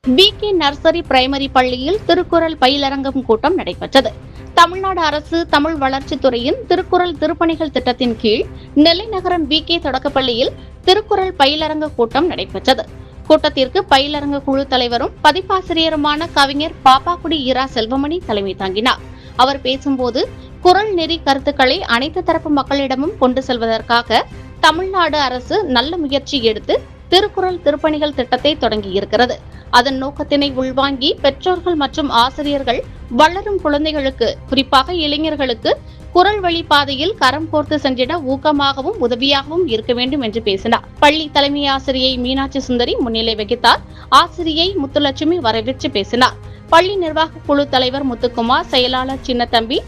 BK nursery primary பள்ளியில் திருக்குறள் பயிலரங்கம் கூட்டம் நடைபெற்றது. தமிழ்நாடு அரசு தமிழ் வளர்ச்சித்துறையின் திருக்குறள் திருப்பணிகள் திட்டத்தின் கீழ் நெல்லை நகரம் BK தொடக்கப்பள்ளியில் திருக்குறள் பயிலரங்க கூட்டம் நடைபெற்றது. கூட்டத்திற்கு பயிலரங்க குழு தலைவரும் பதிப்பாசிரியருமான கவிஞர் பாப்பாக்குடி இரா செல்வமணி தலைமை தாங்கினார். அவர் பேசும்போது, குறள் நெறி கருத்துக்களை அனைத்து தரப்பு மக்களிடமும் கொண்டு செல்வதற்காக தமிழ்நாடு அரசு நல்ல முயற்சி எடுத்து திருக்குறள் திருப்பணிகள் திட்டத்தை தொடங்கியிருக்கிறது. அதன் நோக்கத்தினை உள்வாங்கி பெற்றோர்கள் மற்றும் ஆசிரியர்கள் வளரும் குழந்தைகளுக்கு, குறிப்பாக இளைஞர்களுக்கு குறள் வழி பாதையில் கரம் கோர்த்து சென்றிட ஊக்கமாகவும் உதவியாகவும் இருக்க வேண்டும் என்று பேசினார். பள்ளி தலைமை ஆசிரியை மீனாட்சி சுந்தரி முன்னிலை வகித்தார். ஆசிரியை முத்துலட்சுமி வரவேற்று பேசினார். பள்ளி நிர்வாக குழு தலைவர் முத்துக்குமார், செயலாளர் சின்னத்தம்பி,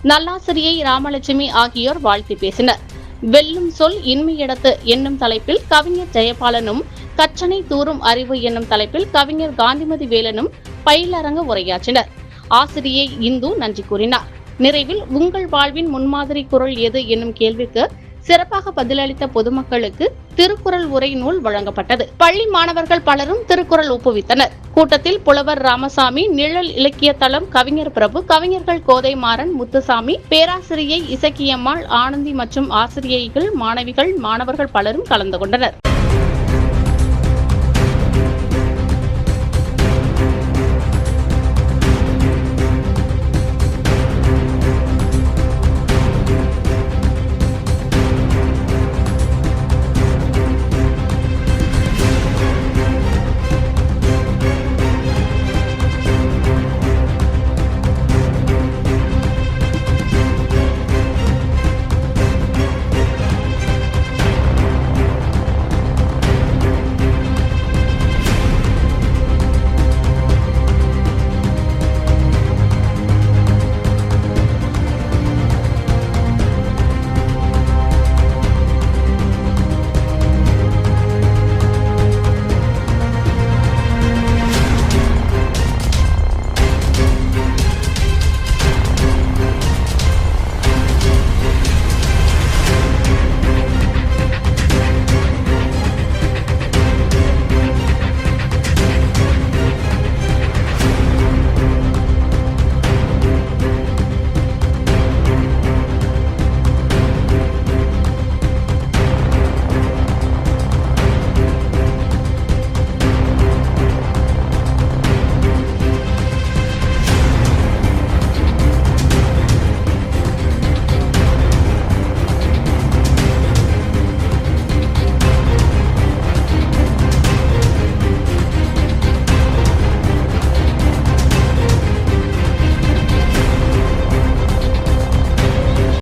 நல்லாசிரியை ராமலட்சுமி ஆகியோர் வாழ்த்தி பேசினர். வெல்லும் சொல் இன்மையிடத்து என்னும் தலைப்பில் கவிஞர் ஜெயபாலனும், கற்றனை தூரும் அறிவு என்னும் தலைப்பில் கவிஞர் காந்திமதி வேலனும் பயிலரங்க உரையாற்றினர். ஆசிரியை இந்து நன்றி கூறினார். நிறைவில் உங்கள் வாழ்வின் முன்மாதிரி குறள் எது என்னும் கேள்விக்கு சிறப்பாக பதிலளித்த பொதுமக்களுக்கு திருக்குறள் உரை நூல் வழங்கப்பட்டது. பள்ளி மாணவர்கள் பலரும் திருக்குறள் ஒப்புவித்தனர். கூட்டத்தில் புலவர் ராமசாமி, நிழல் இலக்கிய தளம் கவிஞர் பிரபு, கவிஞர்கள் கோதைமாறன், முத்துசாமி, பேராசிரியை இசக்கியம்மாள், ஆனந்தி மற்றும் ஆசிரியைகள், மாணவிகள், மாணவர்கள் பலரும் கலந்து கொண்டனர்.